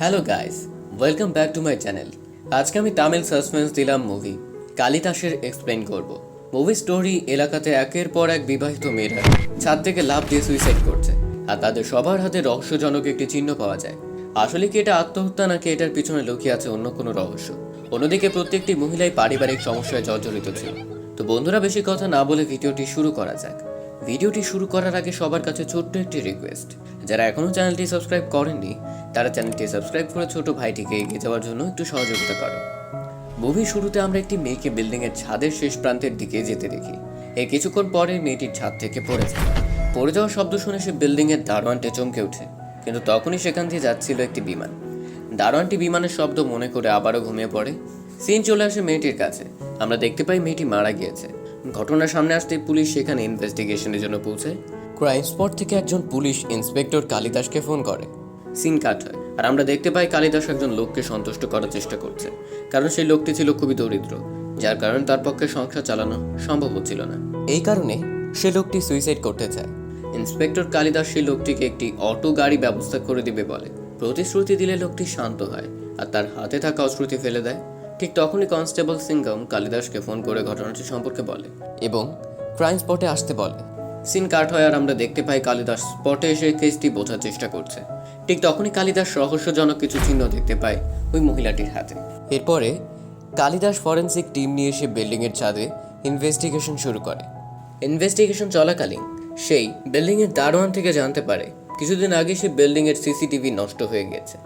Hello guys, welcome back to my channel. আজকে আমি Tamil suspense দিলাম মুভি কালিদাসের এক্সপ্লেন করব। মুভি স্টোরি এলাকাতে একের পর এক বিবাহিত মেয়েরা ছাদ থেকে লাফ দিয়ে সুইসাইড করছে, আর তাদের সবার হাতে রহস্যজনক একটি চিহ্ন পাওয়া যায়। আসলে কি এটা আত্মহত্যা নাকি এটার পিছনে লুকিয়ে আছে অন্য কোনো রহস্য? অন্যদিকে প্রত্যেকটি মহিলাই পারিবারিক সমস্যায় জর্জরিত ছিল। তো বন্ধুরা, বেশি কথা না বলে ভিডিওটি শুরু করা যাক। ভিডিওটি শুরু করার আগে সবার কাছে ছোট্ট একটি রিকোয়েস্ট, যারা এখনও চ্যানেলটি সাবস্ক্রাইব করেননি তারা চ্যানেলটি সাবস্ক্রাইব করে ছোট ভাইটিকে এগিয়ে যাওয়ার জন্য একটু সহযোগিতা করেন। মুভির শুরুতে আমরা একটি মেয়েকে বিল্ডিংয়ের ছাদের শেষ প্রান্তের দিকে যেতে দেখি। এর কিছুক্ষণ পরে মেয়েটির ছাদ থেকে পড়ে যায়। পড়ে যাওয়ার শব্দ শুনে সে বিল্ডিংয়ের দারোয়ানটি চমকে ওঠে, কিন্তু তখনই সেখান দিয়ে যাচ্ছিল একটি বিমান। দারোয়ানটি বিমানের শব্দ মনে করে আবারও ঘুমিয়ে পড়ে। সিন চলে আসে মেয়েটির কাছে। আমরা দেখতে পাই মেয়েটি মারা গিয়েছে। ঘটনার সামনে আসতেই পুলিশ সেখানে ইনভেস্টিগেশনের জন্য পৌঁছায়। ক্রাইম স্পট থেকে একজন পুলিশ ইন্সপেক্টর কালিদাসকে ফোন করে। সিন কাট হয়, আর আমরা দেখতে পাই কালিদাস একজন লোককে সন্তুষ্ট করার চেষ্টা করছে, কারণ সেই লোকটি ছিল খুবই দরিদ্র, যার কারণে তার পক্ষে সংসার চালানো সম্ভব হচ্ছিল না। এই কারণে সে লোকটি সুইসাইড করতে চায়। ইন্সপেক্টর কালিদাস সেই লোকটিকে একটি অটো গাড়ি ব্যবস্থা করে দিবে বলে। প্রতিশ্রুতি দিলে লোকটি শান্ত হয় আর তার হাতে থাকা অশ্রুতি ফেলে দেয়। ঠিক তখনই কনস্টেবল সিংগম কালিদাসকে ফোন করে ঘটনাটি সম্পর্কে বলে এবং ক্রাইম স্পটে আসতে বলে। সিন কাট হয়, আর আমরা দেখতে পাই কালিদাস স্পটে এসে কেসটি বোঝার চেষ্টা করছে। ঠিক তখনই কালিদাস রহস্যজনক কিছু চিহ্ন দেখতে পায় ওই মহিলাটির হাতে। এরপরে কালিদাস ফরেন্সিক টিম নিয়ে এসে বিল্ডিংয়ের ছাদে ইনভেস্টিগেশন শুরু করে। ইনভেস্টিগেশন চলাকালীন সেই বিল্ডিংয়ের দারোয়ান থেকে জানতে পারে কিছুদিন আগে সেই বিল্ডিংয়ের সিসিটিভি নষ্ট হয়ে গিয়েছে।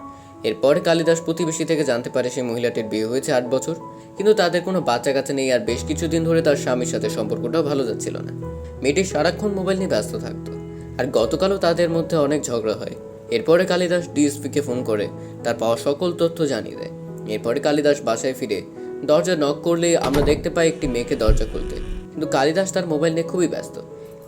এরপরে কালিদাস প্রতিবেশী থেকে জানতে পারে সেই মহিলাটির বিয়ে হয়েছে 8 বছর, কিন্তু তাদের কোনো বাচ্চা কাচ্চা নেই, আর বেশ কিছুদিন ধরে তার স্বামীর সাথে সম্পর্কটাও ভালো যাচ্ছিল না। মেয়েটি সারাক্ষণ মোবাইল নিয়ে ব্যস্ত থাকতো, আর গতকালও তাদের মধ্যে অনেক ঝগড়া হয়। এরপরে কালিদাস ডিএসপিকে ফোন করে তার পাওয়া সকল তথ্য জানিয়ে দেয়। এরপরে কালিদাস বাসায় ফিরে দরজা নক করলে আমরা দেখতে পাই একটি মেয়েকে দরজা খুলতে, কিন্তু কালিদাস তার মোবাইল নিয়ে খুবই ব্যস্ত।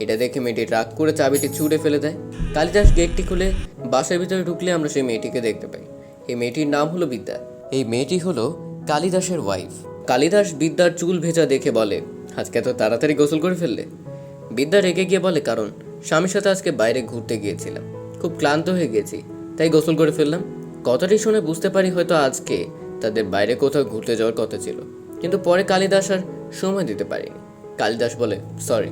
এটা দেখে মেয়েটি রাগ করে চাবিটি ছুঁড়ে ফেলে দেয়। কালিদাস গেটটি খুলে বাসার ভিতরে ঢুকলে আমরা সেই মেয়েটিকে দেখতে পাই। এই মেয়েটির নাম হলো বিদ্যা। এই মেয়েটি হলো কালিদাসের ওয়াইফ। কালিদাস বিদ্যার চুল ভেজা দেখে বলে, আজকে এত তাড়াতাড়ি গোসল করে ফেললে? বিদ্যা রেগে গিয়ে বলে, কারণ স্বামীর সাথে আজকে বাইরে ঘুরতে গিয়েছিলাম, খুব ক্লান্ত হয়ে গেছি, তাই গোসল করে ফেললাম। কথাটি শুনে বুঝতে পারি হয়তো আজকে তাদের বাইরে কোথাও ঘুরতে যাওয়ার কথা ছিল, কিন্তু পরে কালিদাস আর সময় দিতে পারিনি। কালিদাস বলে, সরি,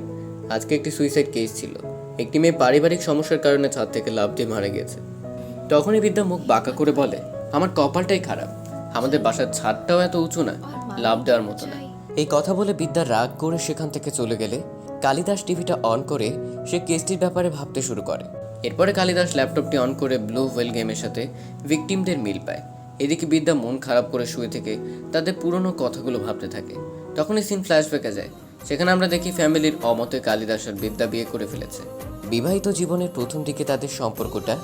আজকে একটি সুইসাইড কেস ছিল। একটি মেয়ে পারিবারিক সমস্যার কারণে ছাদ থেকে লাফ দিয়ে মারা গেছে। তখনই বিদ্যা মুখ বাঁকা করে বলে, আমার কপালটাই খারাপ, আমাদের বাসার ছাদটাও এত উঁচু না, লাফ দেওয়ার মতো না। এই কথা বলে বিদ্যা রাগ করে সেখান থেকে চলে গেলে কালিদাস টিভিটা অন করে সে কেসটির ব্যাপারে ভাবতে শুরু করে। এরপরে কালিদাস ল্যাপটপটি অন করে ব্লু হোয়েল গেমের সাথে ভিকটিমদের মিল পায়। এদিকে বিদ্যা মন খারাপ করে শুয়ে থেকে তাদের পুরনো কথাগুলো ভাবতে থাকে। তখনই সিন ফ্ল্যাশব্যাকে যায়। সেখানে আমরা দেখি ফ্যামিলির অমতে কালিদাস আর বিদ্যা বিয়ে করে ফেলেছে। বিবাহিত জীবনের প্রথম দিকে তাদের সম্পর্কটা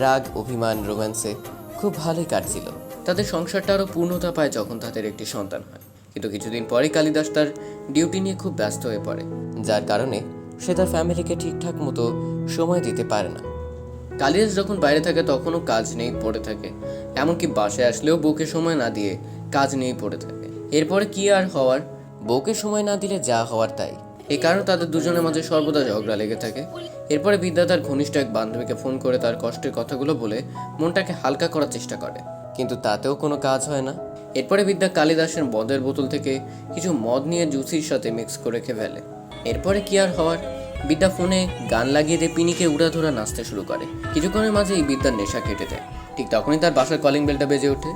রাগ, অভিমান, রোম্যান্সে খুব ভালোই কাটছিল। তাদের সংসারটা আরও পূর্ণতা পায় যখন তাদের একটি সন্তান হয়। কিন্তু কিছুদিন পরে কালিদাস তার ডিউটি নিয়ে খুব ব্যস্ত হয়ে পড়ে, যার কারণে সে তার ফ্যামিলিকে ঠিকঠাক মতো সময় দিতে পারে না। কালিদাস যখন বাইরে থাকে তখনও কাজ নিয়েই পড়ে থাকে, এমনকি বাসায় আসলেও বউকে সময় না দিয়ে কাজ নিয়েই পড়ে থাকে। এরপরে কি আর হওয়ার, বউকে সময় না দিলে যা হওয়ার তাই। এই কারণে তাদের দুজনের মাঝে সর্বদা ঝগড়া লেগে থাকে। এরপরে বিদ্যা তার ঘনিষ্ঠ এক বান্ধবীকে ফোন করে তার কষ্টের কথাগুলো বলে মনটাকে হালকা করার চেষ্টা করে, কিন্তু তাতেও কোনো কাজ হয় না। এরপরে বিদ্যা কালিদাসের মদের বোতল থেকে কিছু মদ নিয়ে জুসির সাথে মিক্স করে খেয়ে ফেলে। এরপরে কি আর হওয়ার, বিদ্যা ফোনে গান লাগিয়ে দিয়ে পিনিকে উড়াধুরা নাচতে শুরু করে। কিছুক্ষণের মাঝে এই বিদ্যার নেশা কেটে দেয়। ঠিক তখনই তার বাসার কলিং বেলটা বেজে ওঠে।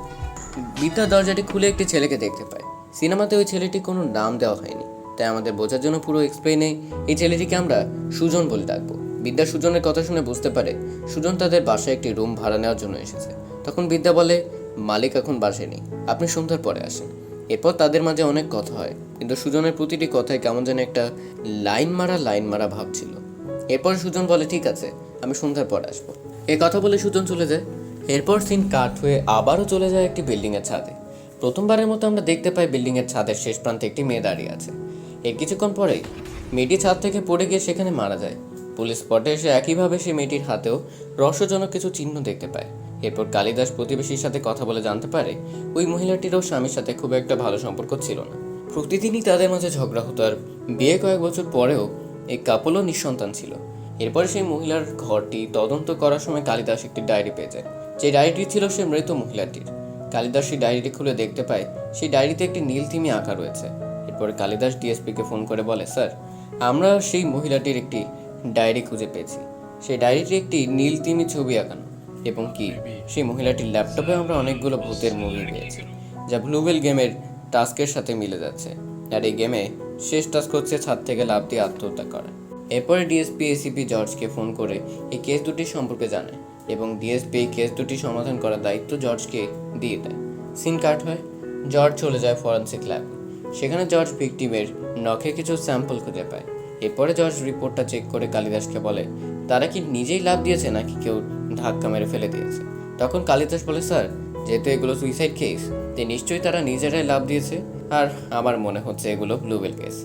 বিদ্যা দরজাটি খুলে একটি ছেলেকে দেখতে পায়। সিনেমাতে ওই ছেলেটির কোনো নাম দেওয়া হয়নি, তাই আমাদের বোঝার জন্য পুরো এক্সপ্লেনে এই ছেলেটিকে আমরা সুজন বলে ডাকবো। বিদ্যা সুজনের কথা শুনে বুঝতে পারে সুজন তাদের বাসায় একটি রুম ভাড়া নেওয়ার জন্য এসেছে। তখন বিদ্যা বলে, মালিক এখন বাসায় নেই, আপনি সন্ধ্যার পরে আসেন। এরপর তাদের মাঝে অনেক কথা হয়, কিন্তু সুজনের প্রতিটি কথায় কেমন যেন একটা লাইন মারা ভাব ছিল। এরপর সুজন বলে, ঠিক আছে, আমি সন্ধ্যার পরে আসবো। এই কথা বলে সুজন চলে যায়। এরপর সিন কাট হয়ে আবারও চলে যায় একটি বিল্ডিংয়ের ছাদে। প্রথমবারের মতো আমরা দেখতে পাই বিল্ডিংয়ের ছাদের শেষ প্রান্তে একটি মেয়ে দাঁড়িয়ে আছে। এর কিছুক্ষণ পরেই মেয়েটি ছাদ থেকে পড়ে গিয়ে সেখানে মারা যায়। পুলিশ স্পটে এসে একইভাবে সে মেয়েটির হাতেও রহস্যজনক কিছু চিহ্ন দেখতে পায়। এরপর কালিদাস প্রতিবেশীর সাথে কথা বলে জানতে পারে ওই মহিলাটিরও স্বামীর সাথে খুব একটা ভালো সম্পর্ক ছিল না। প্রতিদিনই তাদের মাঝে ঝগড়া হতো, আর বিয়ে কয়েক বছর পরেও এই কাপলও নিঃসন্তান ছিল। এরপরে সেই মহিলার ঘরটি তদন্ত করার সময় কালিদাস একটি ডায়েরি পেয়ে যায়। যে ডায়েরিটি ছিল সে মৃত মহিলাটির। কালিদাস সেই ডায়েরিটি খুলে দেখতে পায় সেই ডায়েরিতে একটি নীল তিমি আঁকা রয়েছে। এরপরে কালিদাস ডিএসপিকে ফোন করে বলে, স্যার, আমরা সেই মহিলাটির একটি ডায়েরি খুঁজে পেয়েছি। সেই ডায়েরিটি একটি নীল তিমি ছবি আঁকানো, এবং কি সেই মহিলাটির ল্যাপটপে আমরা অনেকগুলো ভূতের মুভি পেয়েছি, যা ব্লুবেল গেমের টাস্কের সাথে মিলে যাচ্ছে। আর এই গেমে শেষ টাস্ক হচ্ছে ছাদ থেকে লাফ দিয়ে আত্মহত্যা করা। এরপরে ডিএসপি এসিপি জর্জকে ফোন করে এই কেস দুটির সম্পর্কে জানায়, এবং ডিএসপি এই কেস দুটি সমাধান করার দায়িত্ব জর্জকে দিয়ে দেয়। সিন কাট হয়, জর্জ চলে যায় ফরেন্সিক ল্যাব। সেখানে জর্জ ভিকটিমের নখে কিছু স্যাম্পল খুঁজে পায়। এরপরে জর্জ রিপোর্টটা চেক করে কালিদাসকে বলে, তারা কি নিজেই লাভ দিয়েছে নাকি কেউ ধাক্কা মেরে ফেলে দিয়েছে। তখন কালিদাস বলে, স্যার, যেহেতু এগুলো সুইসাইড কেস, তাই নিশ্চয়ই তারা নিজেরাই লাভ দিয়েছে, আর আমার মনে হচ্ছে এগুলো ব্লুবেল কেস।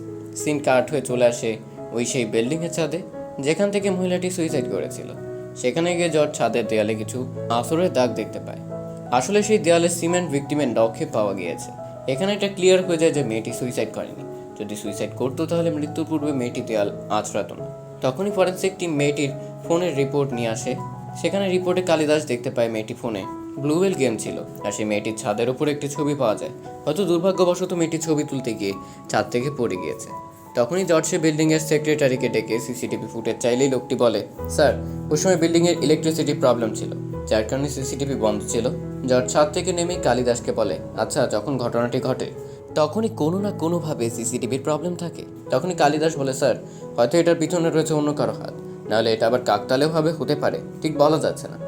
সিন কাট হয়ে চলে আসে ওই সেই বিল্ডিংয়ের ছাদে যেখান থেকে মহিলাটি সুইসাইড করেছিল। সেখানে গিয়ে জর্জ ছাদের দেয়ালে কিছু আঁচড়ের দাগ দেখতে পায়। আসলে সেই দেয়ালে সিমেন্ট ভিকটিমের নখে পাওয়া গিয়েছে। এখানে এটা ক্লিয়ার হয়ে যায় যে মেয়েটি সুইসাইড করেনি। যদি সুইসাইড করতো তাহলে মৃত্যুর পূর্বে মেয়েটি দেয়াল আঁচড়াতো না। তখনই ফরেন্সিক টিম মেয়েটির ফোনের রিপোর্ট নিয়ে আসে। সেখানে রিপোর্টে কালিদাস দেখতে পায় মেয়েটি ফোনে ব্লুবেল গেম ছিল, আর সেই মেয়েটির ছাদের উপর একটি ছবি পাওয়া যায়। হয়তো দুর্ভাগ্যবশত মেয়েটির ছবি তুলতে গিয়ে ছাদ থেকে পড়ে গিয়েছে। তখনই জর্জ সে বিল্ডিংয়ের সেক্রেটারিকে ডেকে সিসিটিভি ফুটেজ চাইলেই লোকটি বলে, স্যার, ওই সময় বিল্ডিংয়ের ইলেকট্রিসিটি প্রবলেম ছিল, যার কারণে সিসিটিভি বন্ধ ছিল। জর্জ ছাদ থেকে নেমেই কালিদাসকে বলে, আচ্ছা, যখন ঘটনাটি ঘটে তখনই কোনো না কোনোভাবে সিসিটিভির প্রবলেম থাকে। তখনই কালিদাস বলে, স্যার, হয়তো এটার পিছনে রয়েছে অন্য কারো হাত, নাহলে এটা আবার কাকতালেওভাবে হতে পারে, ঠিক বলা যাচ্ছে না।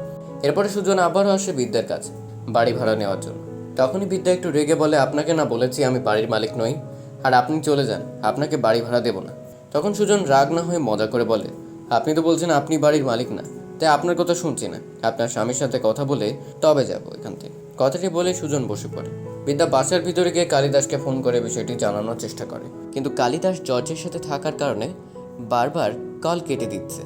এরপরে সুজন আবারও আসে বিদ্যার কাছে বাড়ি ভাড়া নেওয়ার জন্য। তখনই বিদ্যা একটু রেগে বলে, আপনাকে না বলেছি আমি বাড়ির মালিক নই, আর আপনি চলে যান, আপনাকে বাড়ি ভাড়া দেবো না। তখন সুজন রাগ না হয়ে মজা করে বলে, আপনি তো বলছেন আপনি বাড়ির মালিক না, তাই আপনার কথা শুনছি না, আপনার স্বামীর সাথে কথা বলে তবে যাবো এখান থেকে। কথাটি বলে সুজন বসে পড়ে। বিদ্যা বাসার ভিতরে গিয়ে কালিদাসকে ফোন করে বিষয়টি জানানোর চেষ্টা করে, কিন্তু কালিদাস জর্জের সাথে থাকার কারণে বারবার কল কেটে দিচ্ছে।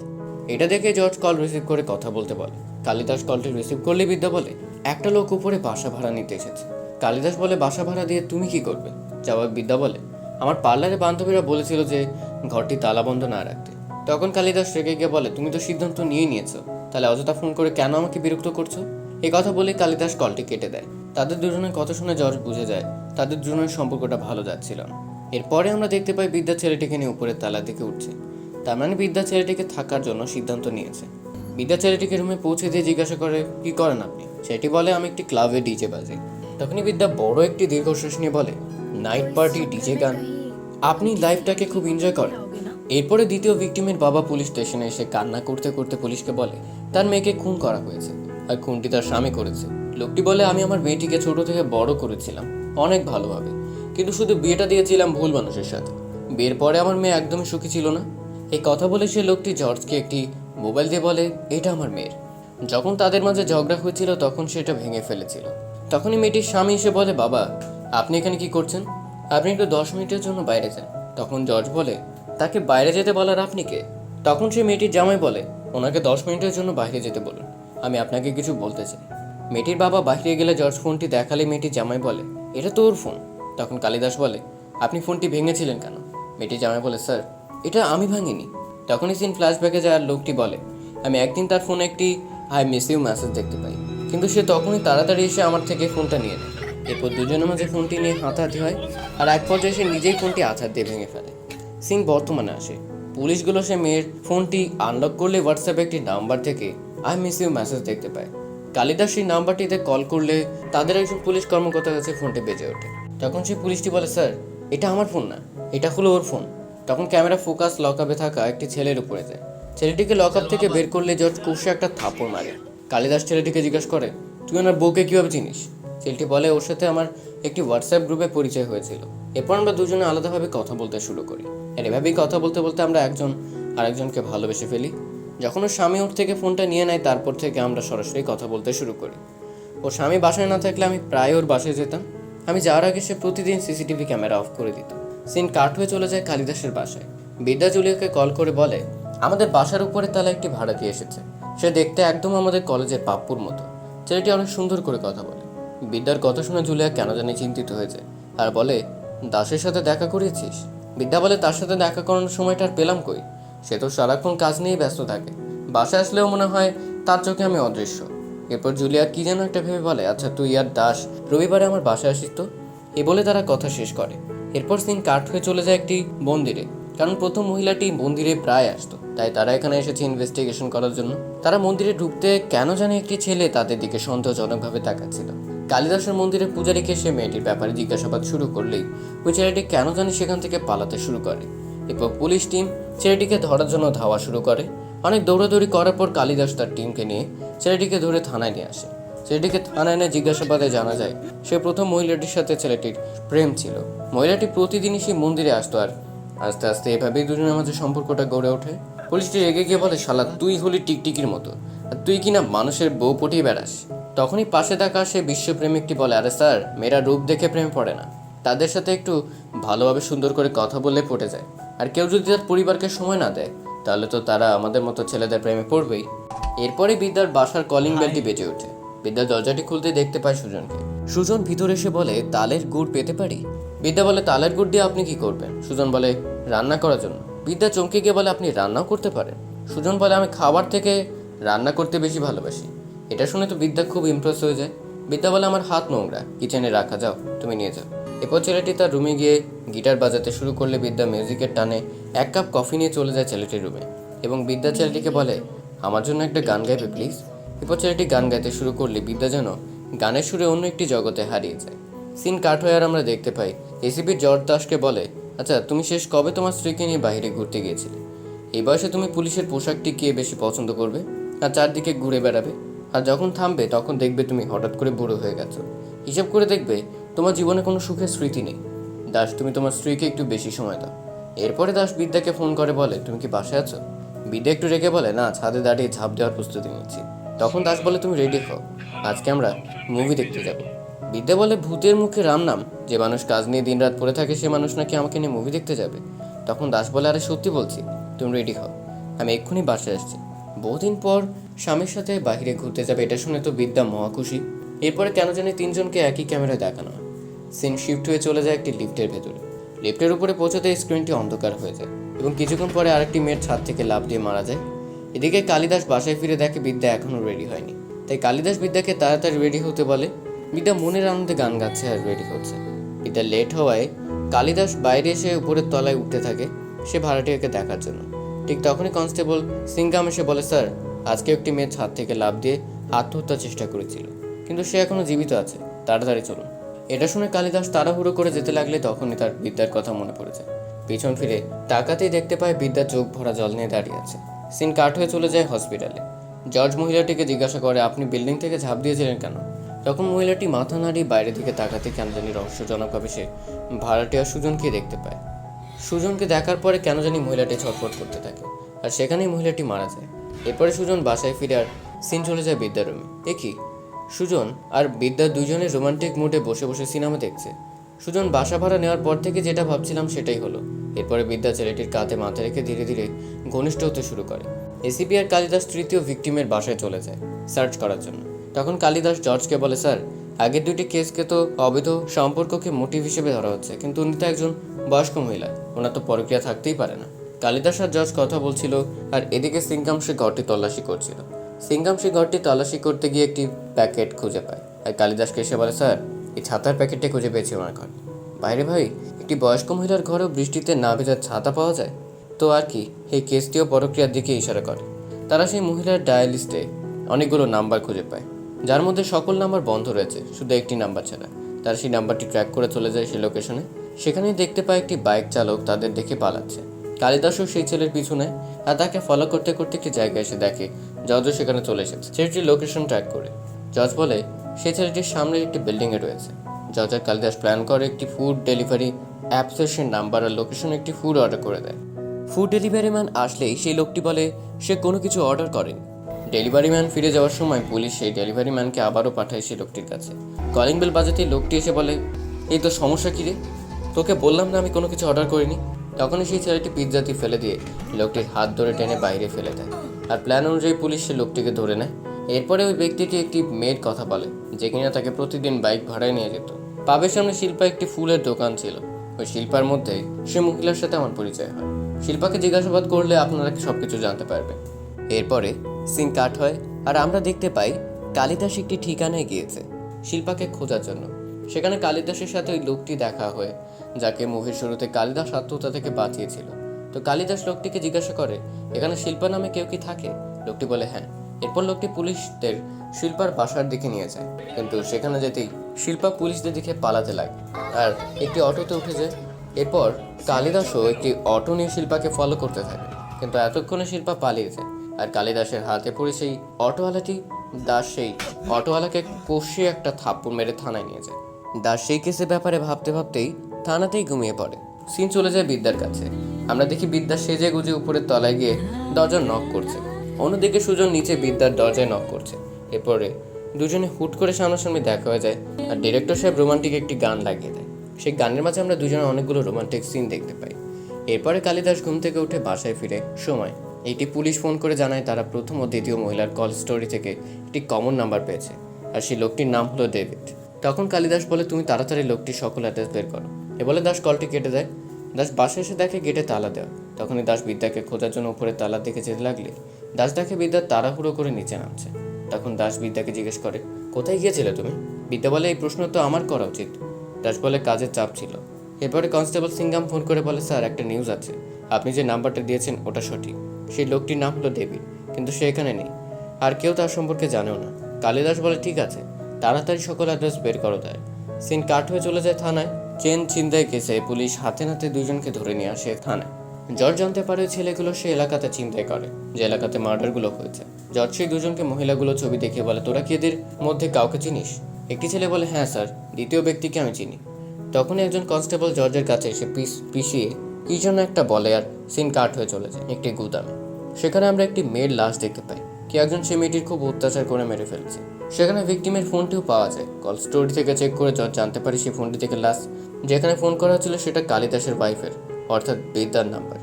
এটা দেখে জর্জ কল রিসিভ করে কথা বলতে বলে। কালিদাস কলটি রিসিভ করলে বিদ্যা বলে, একটা লোক উপরে বাসা ভাড়া নিতে এসেছে। কালিদাস বলে, বাসা ভাড়া দিয়ে তুমি কি করবে? জবাব বিদ্যা বলে, আমার পার্লারে বান্ধবীরা বলেছিল যে ঘরটি তালাবন্ধ না রাখতে। তখন কালিদাস রেগে গিয়ে বলে, তুমি তো সিদ্ধান্ত নিয়ে নিয়েছো, তাহলে অযথা ফোন করে কেন আমাকে বিরক্ত করছো? এই কথা বলে কালিদাস কলটি কেটে দেয়। তাদের দুজনের কথা শুনে জর্জ বুঝে যায় তাদের দুজনের সম্পর্কটা ভালো যাচ্ছিল না। এরপরে আমরা দেখতে পাই বিদ্যা ছেলেটিকে নিয়ে উপরের তালা দিকে উঠছে। তার মানে বিদ্যা ছেলেটিকে থাকার জন্য সিদ্ধান্ত নিয়েছে। বিদ্যা ছেলেটিকে রুমে পৌঁছে দিয়ে জিজ্ঞাসা করে, কি করেন আপনি? সেটি বলে, আমি একটি ক্লাবে ডিজে বাজাই। তখনই বিদ্যা বড় একটি দীর্ঘশ্বাস নিয়ে বলে, নাইট পার্টি, ডিজে গান, আপনি লাইফটাকে খুব এনজয় করেন। এরপরে দ্বিতীয় ভিকটিমের বাবা পুলিশ স্টেশনে এসে কান্না করতে করতে পুলিশকে বলে তার মেয়েকে খুন করা হয়েছে, আর খুনটি তার স্বামী করেছে। লোকটি বলে, আমি আমার মেয়েটিকে ছোট থেকে বড় করেছিলাম অনেক ভালোভাবে, কিন্তু শুধু বিয়েটা দিয়েছিলাম ভুল মানুষের সাথে। বিয়ের পরে আমার মেয়ে একদমই সুখী ছিল না। এই কথা বলে সে লোকটি জর্জকে একটি মোবাইল দিয়ে বলে, এটা আমার মেয়ের। যখন তাদের মাঝে ঝগড়া হয়েছিল তখন সেটা ভেঙে ফেলেছিল। তখনই মেয়েটির স্বামী এসে বলে, বাবা, আপনি এখানে কি করছেন? আপনি একটু 10 মিনিটের জন্য বাইরে যান। তখন জর্জ বলে, তাকে বাইরে যেতে বলার আপনি কে? তখন সে মেয়েটির জামাই বলে, ওনাকে 10 মিনিটের জন্য বাইরে যেতে বলুন, আমি আপনাকে কিছু বলতে চাই। মেয়েটির বাবা বাইরে গেলে জর্জ ফোনটি দেখালে মেয়েটির জামাই বলে, এটা তো ওর ফোন। তখন কালিদাস বলে, আপনি ফোনটি ভেঙেছিলেন কেন? মেয়েটির জামাই বলে, স্যার, এটা আমি ভাঙিনি। তখনই সিন ফ্ল্যাশব্যাকে যায় আর লোকটি বলে, আমি একদিন তার ফোনে একটি আই মিস ইউ মেসেজ দেখতে পাই, কিন্তু সে তখনই তাড়াতাড়ি এসে আমার থেকে ফোনটা নিয়ে নেয়। এরপর দুজনের মাঝে ফোনটি নিয়ে হাতাহাতি হয়, আর এক পর্যায়ে সে নিজেই ফোনটি আছাড় দিয়ে ভেঙে ফেলে। সিন বর্তমানে আসে। পুলিশগুলো সে মেয়ের ফোনটি আনলক করলে হোয়াটসঅ্যাপে একটি নাম্বার থেকে আই মিস ইউ মেসেজ দেখতে পায়। কালিদাস সেই নাম্বারটিতে কল করলে তাদের একজন পুলিশ কর্মকর্তার কাছে ফোনটি বেজে ওঠে। তখন সেই পুলিশটি বলে, স্যার, এটা আমার ফোন না, এটা হলো ওর ফোন। তখন ক্যামেরা ফোকাস লকআপে থাকা একটি ছেলের উপরে যায়। ছেলেটিকে লকআপ থেকে বের করলে জর্জ কষে একটা থাপড় মারে। কালিদাস ছেলেটিকে জিজ্ঞাসা করে, তুই ওনার বউকে কীভাবে চিনিস? ছেলেটি বলে, ওর সাথে আমার একটি হোয়াটসঅ্যাপ গ্রুপে পরিচয় হয়েছিল। এরপর আমরা দুজনে আলাদাভাবে কথা বলতে শুরু করি, আর এভাবেই কথা বলতে বলতে আমরা একজন আরেকজনকে ভালোবেসে ফেলি। যখন ওর স্বামী ওর থেকে ফোনটা নিয়ে নেয় তারপর থেকে আমরা সরাসরি কথা বলতে শুরু করি। ওর স্বামী বাসায় না থাকলে আমি প্রায় ওর বাসায় যেতাম। আমি যাওয়ার আগে সে প্রতিদিন সিসিটিভি ক্যামেরা অফ করে দিত। সিন কাট হয়ে চলে যায় কালিদাসের বাসায়। বিদ্যা জুলিয়াকে কল করে বলে, আমাদের বাসার উপরে তালা একটি ভাড়াটি এসেছে। সে দেখতে একদম আমাদের কলেজের পাপ্পুর মতো। ছেলেটি অনেক সুন্দর করে কথা বলে। বিদ্যার কথা শুনে জুলিয়া কেন জানি চিন্তিত হয়েছে আর বলে, দাসের সাথে দেখা করিয়েছিস? বিদ্যা বলে, তার সাথে দেখা করানোর সময়টা আর পেলাম কই? সে তো সারাক্ষণ কাজ নিয়েই ব্যস্ত থাকে, বাসায় আসলেও মনে হয় তার চোখে আমি অদৃশ্য। এরপর জুলিয়া কি যেন একটা ভেবে বলে, আচ্ছা তুই আর দাস রবিবারে আমার বাসায় আসিস তো। এ বলে তারা কথা শেষ করে। এরপর সিন কাট হয়ে চলে যায় একটি মন্দিরে, কারণ প্রথম মহিলাটি মন্দিরে প্রায় আসতো, তাই তারা এখানে এসেছে ইনভেস্টিগেশন করার জন্য। তারা মন্দিরে ঢুকতে কেন জানে একটি ছেলে তাদের দিকে সন্দেহজনকভাবে তাকাচ্ছিল। কালিদাসের মন্দিরের পূজারীকে সে মেয়েটির ব্যাপারে জিজ্ঞাসাবাদ শুরু করলেই ওই ছেলেটি কেন জানি সেখান থেকে পালাতে শুরু করে। এরপর পুলিশ টিম ছেলেটিকে ধরার জন্য ধাওয়া শুরু করে। অনেক দৌড়াদৌড়ি করার পর কালিদাস তার টিমকে নিয়ে ছেলেটিকে ধরে থানায় নিয়ে আসে। ছেলেটিকে থানায় এনে জিজ্ঞাসাবাদে জানা যায় সে প্রথম মহিলাটির সাথে ছেলেটির প্রেম ছিল। মহিলাটি প্রতিদিনই সেই মন্দিরে আসতো, আর আস্তে আস্তে এভাবেই দুজনের মাঝে সম্পর্কটা গড়ে ওঠে। পুলিশটি রেগে গিয়ে বলে, শালা তুই হলি টিকটিকির মতো, আর তুই কিনা মানুষের বউ পটিয়ে বেড়াস। তখনই পাশে থাকা সে বিশ্বপ্রেমিকটি বলে, আরে স্যার, মেয়েরা রূপ দেখে প্রেম পড়ে না, তাদের সাথে একটু ভালোভাবে সুন্দর করে কথা বললে পটে যায়। আর কেউ যদি তার পরিবারকে সময় না দেয় তাহলে তো তারা আমাদের মতো ছেলেদের প্রেমে পড়বেই। এরপরে বিদ্যার বাসার কলিং বেলটি বেজে ওঠে। বিদ্যা দরজাটি খুলতে দেখতে পায় সুজনকে। সুজন ভিতরে এসে বলে, তালের গুড় পেতে পারি? বিদ্যা বলে, তালের গুড় দিয়ে আপনি কি করবেন? সুজন বলে, রান্না করার জন্য। বিদ্যা চমকে গিয়ে বলে, আপনি রান্নাও করতে পারেন? সুজন বলে, আমি খাবার থেকে রান্না করতে বেশি ভালোবাসি। এটা শুনে তো বিদ্যা খুব ইমপ্রেস হয়ে যায়। বিদ্যা বলে, আমার হাত নোংরা, কিচেনে রাখা, যাও তুমি নিয়ে যাও। এরপর ছেলেটি তার রুমে গিয়ে গিটার বাজাতে শুরু করলে বিদ্যা মিউজিকের টানে 1 কাপ কফি নিয়ে চলে যায় ছেলেটির রুমে, এবং বিদ্যা ছেলেটিকে বলে, আমার জন্য একটা গান গাইবে প্লিজ? এরপর ছেলেটি গান গাইতে শুরু করলে বিদ্যা যেন গানের সুরে অন্য একটি জগতে হারিয়ে যায়। সিন কাট হয়ে আর আমরা দেখতে পাই এসিপির জর্জ দাসকে বলে, আচ্ছা তুমি শেষ কবে তোমার স্ত্রীকে নিয়ে বাইরে ঘুরতে গিয়েছিলে? এই বয়সে তুমি পুলিশের পোশাকটি কে বেশি পছন্দ করবে আর চারদিকে ঘুরে বেড়াবে, আর যখন থামবে তখন দেখবে তুমি হঠাৎ করে বুড়ো হয়ে গেছো। হিসাব করে দেখবে তোমার জীবনে কোনো সুখের স্মৃতি নেই। দাস, তুমি তোমার স্ত্রীকে একটু বেশি সময় দাও। এরপরে দাস বিদ্যাকে ফোন করে বলে, তুমি কি বাসায় আছো? বিদ্যা একটু রেগে বলে, না, ছাদে দাঁড়িয়ে ঝাঁপ দেওয়ার প্রস্তুতি নিচ্ছি। তখন দাস বলে, তুমি রেডি হও, আজকে আমরা মুভি দেখতে যাব। বিদ্যা বলে, ভূতের মুখে রাম নাম, যে মানুষ কাজ নিয়ে দিনরাত পড়ে থাকে সে মানুষ নাকি আমাকে নিয়ে মুভি দেখতে যাবে? তখন দাস বলে, আরে সত্যি বলছি, তুমি রেডি হও, আমি এক্ষুনি বাসায় আসছি। বহুদিন পর স্বামীর সাথে বাইরে ঘুরতে যাবে, এটা শুনে তো বিদ্যা মহা খুশি। এরপরে কেন জানি তিনজনকে একই ক্যামেরায় দেখানো হয়। সিন শিফট হয়ে চলে যায় একটি লিফটের ভেতরে। লিফটের উপরে পৌঁছতে স্ক্রিনটি অন্ধকার হয়ে যায়, এবং কিছুক্ষণ পরে আরেকটি মেয়ের ছাদ থেকে লাফ দিয়ে মারা যায়। এদিকে কালিদাস বাসায় ফিরে দেখে বিদ্যা এখনও রেডি হয়নি, তাই কালিদাস বিদ্যাকে তাড়াতাড়ি রেডি হতে বলে। বিদ্যা মনের আনন্দে গান গাচ্ছে আর রেডি হচ্ছে। বিদ্যা লেট হওয়ায় কালিদাস বাইরে এসে উপরের তলায় উঠতে থাকে সে ভাড়াটিয়াকে দেখার জন্য। ঠিক তখনই কনস্টেবল সিংগাম এসে বলে, স্যার, আজকে একটি মেয়ে ছাদ থেকে লাফ দিয়ে আত্মহত্যার চেষ্টা করেছিল, কিন্তু সে এখনো জীবিত আছে, তাড়াতাড়ি চলুন। এটা শুনে কালিদাস তাড়াহুড়ো করে যেতে লাগলে তখনই তার বিদ্যার কথা মনে পড়ে যায়। পিছন ফিরে তাকাতেই দেখতে পায় বিদ্যা চোখ ভরা জল নিয়ে দাঁড়িয়ে আছে। সিন কাট হয়ে চলে যায় হসপিটালে। জর্জ মহিলাটিকে জিজ্ঞাসা করে, আপনি বিল্ডিং থেকে ঝাঁপ দিয়েছিলেন কেন? তখন মহিলাটি মাথা নাড়িয়ে বাইরে দিকে তাকাতে কেন জানি রহস্যজনকভাবে সে ভাড়াটিয়া সুজনকে দেখতে পায়। সুজনকে দেখার পরে কেন জানি মহিলাটি ছটফট করতে থাকে, আর সেখানেই মহিলাটি মারা যায়। এরপরে সুজন বাসায় ফিরে আর সিন চলে যায় বিদ্যার রুমে। দেখি সুজন আর বিদ্যা দুজনের রোমান্টিক মুডে বসে বসে সিনেমা দেখছে। সুজন বাসা ভাড়া নেওয়ার পর থেকে যেটা ভাবছিলাম সেটাই হলো। এরপরে বিদ্যা ছেলেটির কাঁধে মাথা রেখে ধীরে ধীরে ঘনিষ্ঠ হতে শুরু করে। এসিপি আর কালিদাস তৃতীয় ভিকটিমের বাসায় চলে যায় সার্চ করার জন্য। তখন কালিদাস জর্জকে বলে, স্যার, আগের দুটি কেসকে তো অবৈধ সম্পর্ককে মোটিভ হিসেবে ধরা হচ্ছে, কিন্তু উনি তো একজন বয়স্ক মহিলা, ওনার তো পরক্রিয়া থাকতেই পারে না। কালিদাস আর জর্জ কথা বলছিল, আর এদিকে সিংগাম সে ঘরটি তল্লাশি করছিল। সিংগাম সে ঘরটি তল্লাশি করতে গিয়ে একটি প্যাকেট খুঁজে পায়, আর কালিদাসকে এসে বলে, স্যার, এই ছাতার প্যাকেটটা খুঁজে পেয়েছি ওনার ঘর। বাইরে ভাই, একটি বয়স্ক মহিলার ঘরেও বৃষ্টিতে না ভেজার ছাতা পাওয়া যায়? তো আর কি, এই কেসটিও পরক্রিয়ার দিকে ইশারা করে। তারা সেই মহিলার ডায়াল লিস্টে অনেকগুলো নাম্বার খুঁজে পায়, যার মধ্যে সকল নাম্বার বন্ধ রয়েছে, শুধু একটি নাম্বার ছাড়া। তারা সেই নাম্বারটি ট্র্যাক করে চলে যায় সেই লোকেশনে। সেখানেই দেখতে পায় একটি বাইক চালক তাদের দেখে পালাচ্ছে। কালিদাসও সেই ছেলের পিছু নেয়, আর তাকে ফলো করতে করতে একটি জায়গায় এসে দেখে জজও সেখানে চলে এসেছে। ছেলেটির লোকেশন ট্র্যাক করে জজ বলে সেই ছেলেটির সামনে একটি বিল্ডিংয়ে রয়েছে। জজ আর কালিদাস প্ল্যান করে একটি ফুড ডেলিভারি অ্যাপসের সে নাম্বার আর লোকেশনে একটি ফুড অর্ডার করে দেয়। ফুড ডেলিভারি ম্যান আসলেই সেই লোকটি বলে সে কোনো কিছু অর্ডার করেনি। ডেলিভারি ম্যান ফিরে যাওয়ার সময় পুলিশ সেই ডেলিভারি ম্যানকে আবারও পাঠায় সেই লোকটির কাছে। কলিং বেল বাজাতেই লোকটি এসে বলে, এই তো সমস্যা কী রে, তোকে বললাম না আমি কোনো কিছু অর্ডার করিনি। তখনই সেই ছেলেটি পিৎজাটি ফেলে দিয়ে লোকটির হাত ধরে টেনে বাইরে ফেলে দেয়, আর প্ল্যান অনুযায়ী পুলিশ সে লোকটিকে ধরে নেয়। এরপরে ওই ব্যক্তিটি একটি মেয়ের কথা বলে যে কিনা তাকে প্রতিদিন বাইক ভাড়ায় নিয়ে যেত। পাবের সামনে শিল্পা একটি ফুলের দোকান ছিল, ওই শিল্পার মধ্যে সে মহিলার সাথে আমার পরিচয় হয়। শিল্পাকে জিজ্ঞাসাবাদ করলে আপনারা সবকিছু জানতে পারবেন। এরপরে সিন কাট হয় আর আমরা দেখতে পাই কালিদাস একটি ঠিকানায় গিয়েছে শিল্পাকে খোঁজার জন্য। সেখানে কালিদাসের সাথে ওই লোকটি দেখা হয় যাকে মুভির শুরুতে কালিদাস আত্মহত্যা থেকে বাঁচিয়েছিল। তো কালিদাস লোকটিকে জিজ্ঞাসা করে, এখানে শিল্পা নামে কেউ কি থাকে? লোকটি বলে হ্যাঁ। এরপর লোকটি পুলিশদের শিল্পার বাসার দিকে নিয়ে যায়, কিন্তু সেখানে যেতেই শিল্পা পুলিশদের দিকে পালাতে লাগে আর একটি অটোতে উঠে যায়। এরপর কালিদাসও একটি অটো নিয়ে শিল্পাকে ফলো করতে থাকে, কিন্তু এতক্ষণে শিল্পা পালিয়ে যায় আর কালিদাসের হাতে পড়ে সেই অটোওয়ালাটি। দাস সেই অটোওয়ালাকে কষিয়ে একটা থাপ্পড় মেরে থানায় নিয়ে যায়। দাস সেই কেসের ব্যাপারে ভাবতে ভাবতেই থানাতেই ঘুমিয়ে পড়ে। সিন চলে যায় বিদ্যার কাছে। আমরা দেখি বিদ্যা সেজে গুজে উপরের তলায় গিয়ে দরজা নক করছে। অন্যদিকে সুজন নিচে বিদ্যার দরজায় নক করছে। এরপরে দুজনে হুট করে সামনাসামনি দেখা হয়ে যায় আর ডিরেক্টর সাহেব রোমান্টিক একটি গান লাগিয়ে দেয়। সেই গানের মাঝে আমরা দুজনে অনেকগুলো রোমান্টিক সিন দেখতে পাই। এরপরে কালিদাস ঘুম থেকে উঠে বাসায় ফিরে সময় একটি পুলিশ ফোন করে জানায় তারা প্রথম ও দ্বিতীয় মহিলার কল স্টোরি থেকে একটি কমন নাম্বার পেয়েছে আর সেই লোকটির নাম হলো ডেভিড। তখন কালিদাস বলে, তুমি তাড়াতাড়ি লোকটির সকল অ্যাড্রেস বের করো। এ বলে দাস কলটি কেটে দেয়। দাস বাসায় এসে দেখে গেটে তালা দেওয়া। তখনই দাস বিদ্যাকে খোঁজার জন্য উপরে তালার দিকে যেতে লাগলে দাস দেখে বিদ্যা তাড়াহুড়ো করে নিচে নামছে। তখন দাস বিদ্যাকে জিজ্ঞেস করে, কোথায় গিয়েছিলে তুমি? বিদ্যা বলে, এই প্রশ্ন তো আমার করা উচিত। দাস বলে, কাজের চাপ ছিল। এরপরে কনস্টেবল সিঙ্গাম ফোন করে বলে, স্যার একটা নিউজ আছে, আপনি যে নাম্বারটা দিয়েছেন ওটা সঠিক। সেই লোকটির নাম হলো ডেভিড, কিন্তু সে এখানে নেই আর কেউ তার সম্পর্কে জানেও না। কালিদাস বলে, ঠিক আছে, তাড়াতাড়ি সকল অ্যাড্রেস বের করো দেয়। সিন কাট হয়ে চলে যায় থানায়। চেন ছিনতাই কেসে পুলিশ হাতে নাতে দুজনকে ধরে নিয়ে আসে থানায়। জর্জ জানতে পারে ছেলেগুলো সে এলাকাতে ছিনতাই করে যে এলাকাতে মার্ডারগুলো হয়েছে। জর্জ সেই দুজনকে মহিলাগুলো ছবি দেখিয়ে বলে, তোরা কি এদের মধ্যে কাউকে চিনিস? একটি ছেলে বলে, হ্যাঁ স্যার, দ্বিতীয় ব্যক্তিকে আমি চিনি। তখনই একজন কনস্টেবল জর্জের কাছে এসে পিছিয়ে কি জন্য একটা বলে আর সিন কাট হয়ে চলে যায় একটি গুদামে। সেখানে আমরা একটি মেয়ের লাশ দেখতে পাই। কি একজন সে মেয়েটির খুব অত্যাচার করে মেরে ফেলছে। সেখানে ভিকটিমের ফোনটিও পাওয়া যায়। কল স্টোরি থেকে চেক করে জর্জ জানতে পারি সেই ফোনটি থেকে লাশ যেখানে ফোন করা হচ্ছিল সেটা কালিদাসের ওয়াইফের অর্থাৎ বিদ্যার নাম্বার।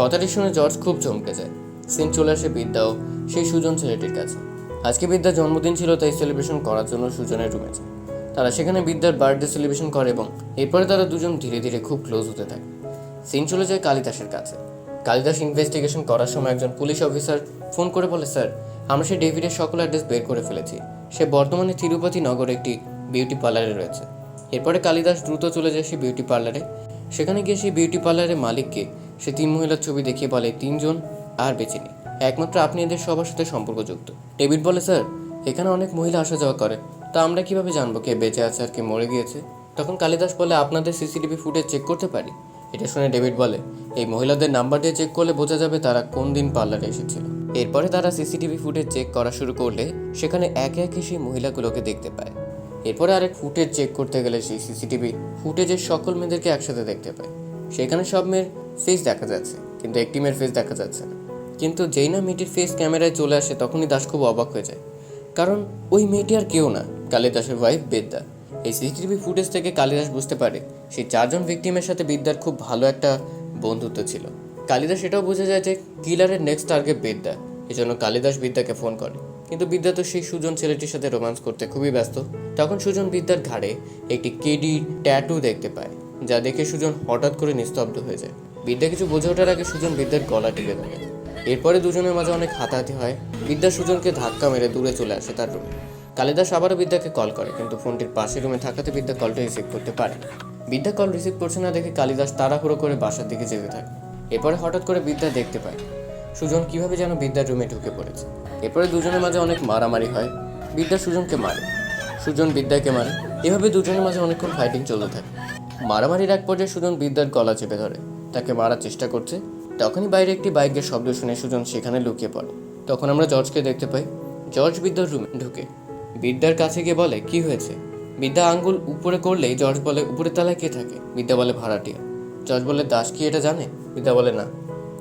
কথাটি শুনে জর্জ খুব চমকে যায়। সিন চলে আসে বিদ্যাও সেই সুজন ছেলেটির কাছে। আজকে বিদ্যার জন্মদিন ছিল, তাই সেলিব্রেশন করার জন্য সুজনের রুমে যায়। তারা সেখানে বিদ্যার বার্থডে সেলিব্রেশন করে এবং এরপরে তারা দুজন ধীরে ধীরে খুব ক্লোজ হতে থাকে। সিন চলে যায় কালিদাসের কাছে। কালিদাস ইনভেস্টিগেশন করার সময় একজন পুলিশ অফিসার ফোন করে বলে, স্যার আমরা সেই ডেভিডের সকল অ্যাড্রেস বের করে ফেলেছি। সে বর্তমানে তিরুপতি নগরে একটি বিউটি পার্লারে রয়েছে। এরপরে কালিদাস দ্রুত চলে যায় সেই বিউটি পার্লারে। সেখানে গিয়ে সেই বিউটি পার্লারের মালিককে সে 3 মহিলার ছবি দেখিয়ে বলে, 3 জন আর বেঁচে নেই, একমাত্র আপনি এদের সবার সাথে সম্পর্কযুক্ত। ডেভিড বলে, স্যার এখানে অনেক মহিলা আসা যাওয়া করে, তা আমরা কিভাবে জানবো কে বেঁচে আছে আর কে মরে গিয়েছে? তখন কালিদাস বলে, আপনাদের সিসিটিভি ফুটেজ চেক করতে পারি? এটা শুনে ডেভিড বলে, এই মহিলাদের নাম্বার দিয়ে চেক করলে বোঝা যাবে তারা কোন দিন পার্লারে এসেছিল। এরপরে তারা সিসিটিভি ফুটেজ চেক করা শুরু করলে সেখানে একে একে সেই মহিলাগুলোকে দেখতে পায়। এরপরে আরেক ফুটেজ চেক করতে গেলে সেই সিসিটিভি ফুটেজের সকল মেয়েদেরকে একসাথে দেখতে পায়। সেখানে সব মেয়ের ফেস দেখা যাচ্ছে, কিন্তু একটি মেয়ের ফেস দেখা যাচ্ছে না। কিন্তু যেই না মেয়েটির ফেস ক্যামেরায় চলে আসে তখনই দাস খুব অবাক হয়ে যায়, কারণ ওই মেয়েটি আর কেউ না, কালিদাসের ওয়াইফ বিদ্যা। এই সিসিটিভি ফুটেজ থেকে কালিদাস বুঝতে পারে সেই 4 জন ভিকটিমের সাথে বিদ্যার খুব ভালো একটা বন্ধুত্ব ছিল। কালিদাস এটাও বোঝা যায় যে কিলারের নেক্সট টার্গেট বিদ্যা। এজন্য কালিদাস বিদ্যাকে ফোন করে, কিন্তু বিদ্যা তো সেই সুজন ছেলেটির সাথে রোম্যান্স করতে খুবই ব্যস্ত। তখন সুজন বিদ্যার ঘাড়ে একটি কেডি ট্যাটু দেখতে পায়, যা দেখে সুজন হঠাৎ করে নিস্তব্ধ হয়ে যায়। বিদ্যা কিছু বোঝে ওঠার আগে সুজন বিদ্যার গলা টিপে ধরে। এরপরে দুজনের মাঝে অনেক হাতাহাতি হয়। বিদ্যা সুজনকে ধাক্কা মেরে দূরে চলে আসে তার রুমে। কালিদাস আবারও বিদ্যাকে কল করে, কিন্তু ফোনটির পাশের রুমে থাকাতে বিদ্যা কলটা রিসিভ করতে পারে না। বিদ্যা কল রিসিভ করছে না দেখে কালিদাস তাড়াহুড়ো করে বাসার দিকে যেতে থাকে। এরপরে হঠাৎ করে বিদ্যা দেখতে পায় সুজন কিভাবে যেন বিদ্যার রুমে ঢুকে পড়েছে। এরপরে দুজনের মাঝে অনেক মারামারি হয়। বিদ্যা সুজনকে মারে, সুজন বিদ্যাকে মারে। এভাবে দুজনের মাঝে অনেকক্ষণ ফাইটিং চলতে থাকে। মারামারির এক পর্যায়ে সুজন বিদ্যার গলা চেপে ধরে তাকে মারার চেষ্টা করছে। তখনই বাইরে একটি বাইকের শব্দ শুনে সুজন সেখানে লুকিয়ে পড়ে। তখন আমরা জর্জকে দেখতে পাই। জর্জ বিদ্যার রুমে ঢুকে বিদ্যার কাছে গিয়ে বলে, কি হয়েছে? বিদ্যা আঙ্গুল উপরে করলেই জর্জ বলে, উপরের তলায় কে থাকে? বিদ্যা বলে, ভাড়াটিয়া। জর্জ বলে, দাস কি এটা জানে? বিদ্যা বলে, না।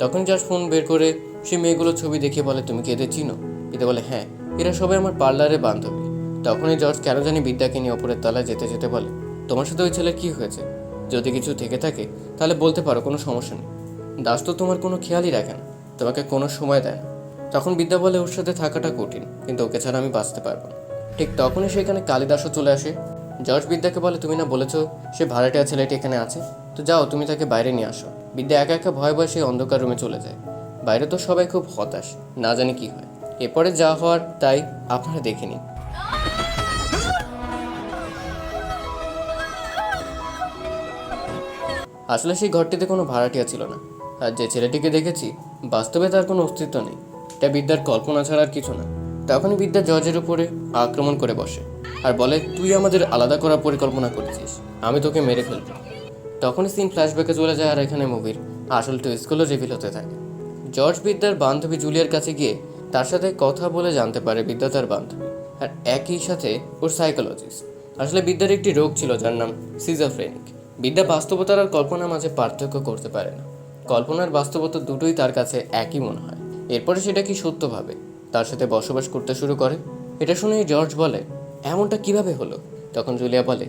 তখন জর্জ ফোন বের করে সে মেয়েগুলোর ছবি দেখিয়ে বলে, তুমি কি এদের চিনো? বিদ্যা বলে, হ্যাঁ, এরা সবাই আমার পার্লারের বান্ধবী। তখনই জর্জ কেন জানি বিদ্যাকে নিয়ে উপরের তলায় যেতে যেতে বলে, তোমার সাথে ওই ছেলে কি হয়েছে? যদি কিছু থেকে থাকে তাহলে বলতে পারো, কোনো সমস্যা নেই। দাস তো তোমার কোনো খেয়ালই রাখে না, তোমাকে কোনো সময় দেয় না। তখন বিদ্যা বলে, ওর সাথে থাকাটা কঠিন, কিন্তু ওকে ছাড়া আমি বাঁচতে পারবো না। ঠিক তখনই সেখানে কালিদাসও চলে আসে। জর্জ বিদ্যাকে বলে, তুমি না বলেছো সে ভাড়াটিয়া ছেলেটি এখানে আছে, তো যাও তুমি তাকে বাইরে নিয়ে আসো। বিদ্যা একা একা ভয়ে ভয়ে সেই অন্ধকার রুমে চলে যায়। বাইরে তো সবাই খুব হতাশ, না জানি কি হয়। এরপরে যা হওয়ার তাই আপনারা দেখে নিন। আসলে সেই ঘরটিতে কোনো ভাড়াটিয়া ছিল না, আর যে ছেলেটিকে দেখেছি বাস্তবে তার কোনো অস্তিত্ব নেই। এটা বিদ্যার কল্পনা ছাড়া আর কিছু না। তখনই বিদ্যা জর্জের উপরে আক্রমণ করে বসে আর বলে, তুই আমাদের আলাদা করার পরিকল্পনা করেছিস, আমি তোকে মেরে ফেলবো। তখনই সিন ফ্ল্যাশব্যাকে চলে যায় আর এখানে মুভির আসল টুইস্টগুলো রিভিল হতে থাকে। জর্জ বিদ্যার বান্ধবী জুলিয়ার কাছে গিয়ে তার সাথে কথা বলে জানতে পারে বিদ্যা তার বান্ধবী, আর একই সাথে ওর সাইকোলজিস্ট। আসলে বিদ্যার একটি রোগ ছিল যার নাম সিজোফ্রেনিক। বিদ্যা বাস্তবতার আর কল্পনার মাঝে পার্থক্য করতে পারে না। কল্পনার বাস্তবতা দুটোই তার কাছে একই মনে হয়। এরপরে সেটা কি সত্য ভাবে তার সাথে বসবাস করতে শুরু করে। এটা শুনেই জর্জ বলে, এমনটা কিভাবে হলো? তখন জুলিয়া বলে,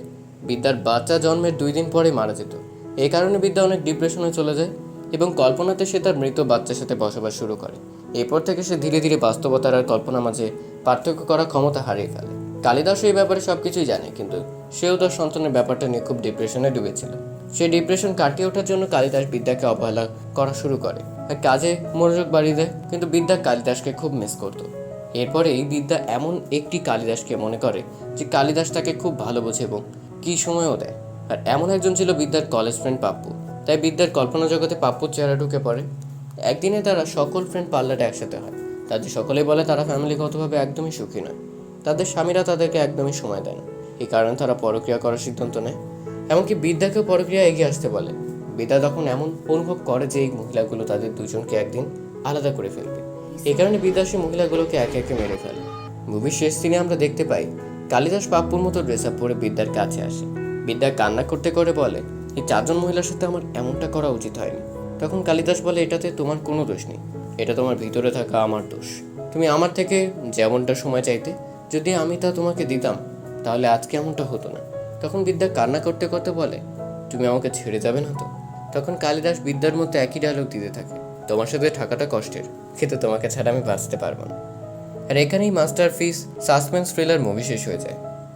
বিদ্যার বাচ্চা জন্মের 2 দিন পরে মারা যেত। এই কারণে বিদ্যা অনেক ডিপ্রেশনে চলে যায় এবং কল্পনাতে সে তার মৃত বাচ্চার সাথে বসবাস শুরু করে। এরপর থেকে সে ধীরে ধীরে বাস্তবতার আর কল্পনার মাঝে পার্থক্য করার ক্ষমতা হারিয়ে ফেলে। কালিদাস এই ব্যাপারে সবকিছুই জানে, কিন্তু সেও তার সন্তানের ব্যাপারটা নিয়ে খুব ডিপ্রেশনে ডুবেছিল। সেই ডিপ্রেশন কাটিয়ে ওঠার জন্য কালিদাস বিদ্যাকে অবহেলা করা শুরু করে আর কাজে মনোযোগ বাড়িয়ে দেয়, কিন্তু বিদ্যা কালিদাসকে খুব মিস করত। এরপরে এই বিদ্যা এমন একটি কালিদাসকে মনে করে যে কালিদাস তাকে খুব ভালো বোঝে এবং কি সময়ও দেয়। আর এমন একজন ছিল বিদ্যার কলেজ ফ্রেন্ড পাপ্পু। তাই বিদ্যার কল্পনা জগতে পাপ্পুর চেহারা ঢুকে পড়ে। একদিনে তারা সকল ফ্রেন্ড পার্লারে একসাথে হয়। তাদের সকলেই বলে তারা ফ্যামিলিগতভাবে একদমই সুখী নয়। তাদের স্বামীরা তাদেরকে একদমই সময় দেয় না। এই কারণে তারা পরক্রিয়া করার সিদ্ধান্ত নেয়। এমনকি বিদ্যাকেও পরক্রিয়া এগিয়ে আসতে বলে। বিদ্যা তখন এমন অনুভব করে যে এই মহিলাগুলো তাদের দুজনকে একদিন আলাদা করে ফেলবে। এই কারণে বিদ্যা সেই মহিলাগুলোকে একে একে মেরে ফেলে। মুভির শেষ সিনে আমরা দেখতে পাই কালিদাস পাপ্পুর মতো ড্রেস আপ পরে বিদ্যার কাছে আসে। বিদ্যা কান্না করতে করে বলে, এই 4 জন মহিলার সাথে আমার এমনটা করা উচিত হয়নি। তখন কালিদাস বলে, এটাতে তোমার কোনো দোষ নেই, এটা তোমার ভিতরে থাকা আমার দোষ। তুমি আমার থেকে যেমনটা সময় চাইতে, যদি আমি তা তোমাকে দিতাম তাহলে আজকে এমনটা হতো না। তখন বিদ্যা কান্না করতে করতে বলে, তুমি আমাকে ছেড়ে যাবে না তো? তখন কালিদাস বিদ্যার মধ্যে একই ডায়লগ দিতে থাকে, তোমার সাথে থাকাটা কষ্টের, কিন্তু তোমাকে ছাড়া আমি বাঁচতে পারবো না। আর এখানেই মাস্টারপিস সাসপেন্স থ্রিলার মুভি শেষ হয়ে যায়।